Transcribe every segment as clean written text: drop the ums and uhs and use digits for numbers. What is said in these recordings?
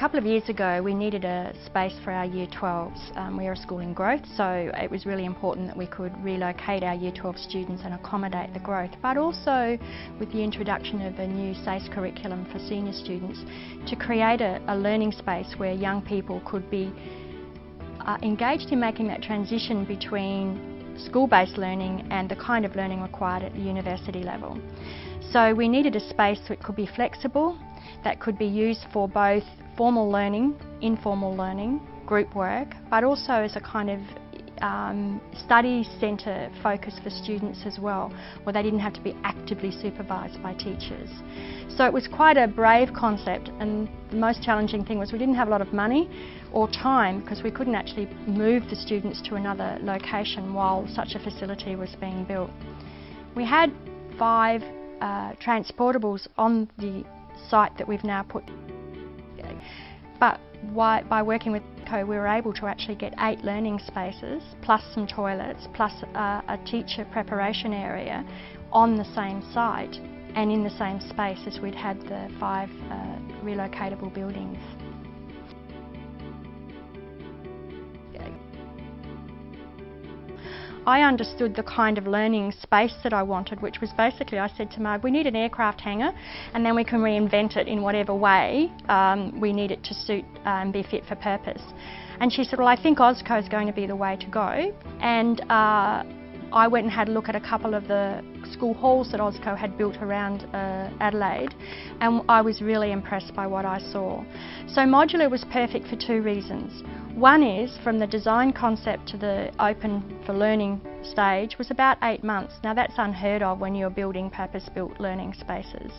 couple of years ago we needed a space for our Year 12s. We are a school in growth, so it was really important that we could relocate our Year 12 students and accommodate the growth, but also with the introduction of a new SACE curriculum for senior students to create a learning space where young people could be engaged in making that transition between school-based learning and the kind of learning required at the university level. So we needed a space that could be flexible, that could be used for both formal learning, informal learning, group work, but also as a kind of study centre focus for students as well, where they didn't have to be actively supervised by teachers. So it was quite a brave concept, and the most challenging thing was we didn't have a lot of money or time because we couldn't actually move the students to another location while such a facility was being built. We had 5 transportables on the site that we've now put, but by working with CO we were able to actually get 8 learning spaces plus some toilets plus a teacher preparation area on the same site and in the same space as we'd had the 5 relocatable buildings. I understood the kind of learning space that I wanted, which was basically, I said to Marg, we need an aircraft hangar and then we can reinvent it in whatever way we need it to suit and be fit for purpose. And she said, well, I think AusCo is going to be the way to go. And I went and had a look at a couple of the school halls that AusCo had built around Adelaide, and I was really impressed by what I saw. So Modular was perfect for 2 reasons. One is, from the design concept to the open for learning stage was about 8 months. Now that's unheard of when you're building purpose-built learning spaces.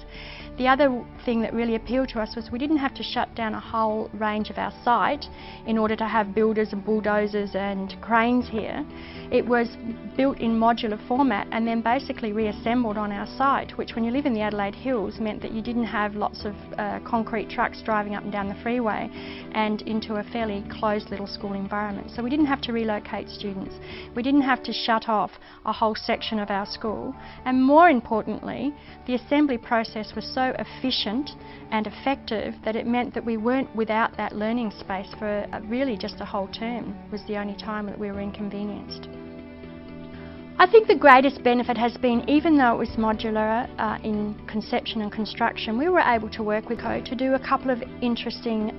The other thing that really appealed to us was we didn't have to shut down a whole range of our site in order to have builders and bulldozers and cranes here. It was built in modular format and then basically reassembled on our site, which when you live in the Adelaide Hills meant that you didn't have lots of concrete trucks driving up and down the freeway and into a fairly closed little school environment. So we didn't have to relocate students. We didn't have to shut off a whole section of our school, and more importantly, the assembly process was so efficient and effective that it meant that we weren't without that learning space for really just a whole term. It was the only time that we were inconvenienced. I think the greatest benefit has been, even though it was modular in conception and construction, we were able to work with CO to do a couple of interesting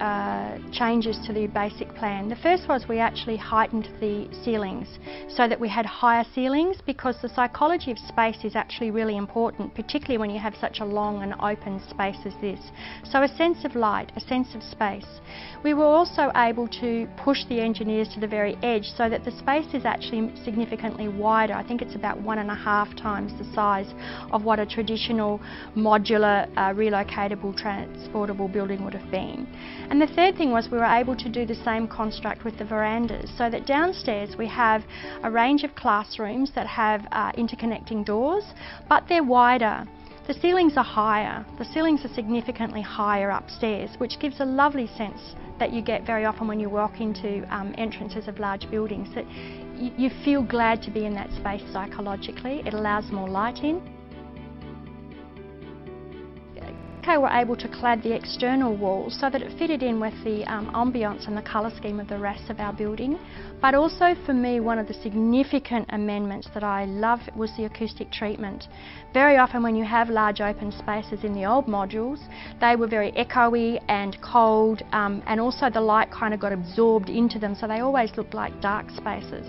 changes to the basic plan. The first was we actually heightened the ceilings so that we had higher ceilings, because the psychology of space is actually really important, particularly when you have such a long and open space as this. So a sense of light, a sense of space. We were also able to push the engineers to the very edge so that the space is actually significantly wider. I think it's about 1.5 times the size of what a traditional modular relocatable transportable building would have been. And the third thing was we were able to do the same construct with the verandas, so that downstairs we have a range of classrooms that have interconnecting doors, but they're wider. The ceilings are higher. The ceilings are significantly higher upstairs, which gives a lovely sense that you get very often when you walk into entrances of large buildings, that you feel glad to be in that space psychologically. It allows more light in. Okay, we're able to clad the external walls so that it fitted in with the ambience and the colour scheme of the rest of our building. But also for me, one of the significant amendments that I love was the acoustic treatment. Very often when you have large open spaces in the old modules, they were very echoey and cold, and also the light kind of got absorbed into them, so they always looked like dark spaces.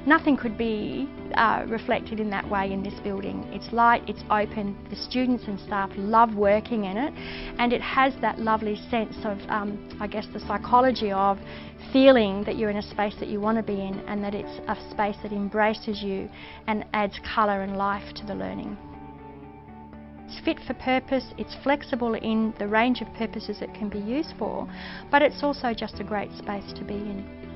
Nothing could be reflected in that way in this building. It's light, it's open, the students and staff love working in it, and it has that lovely sense of, I guess, the psychology of feeling that you're in a space that you want to be in, and that it's a space that embraces you and adds colour and life to the learning. It's fit for purpose, it's flexible in the range of purposes it can be used for, but it's also just a great space to be in.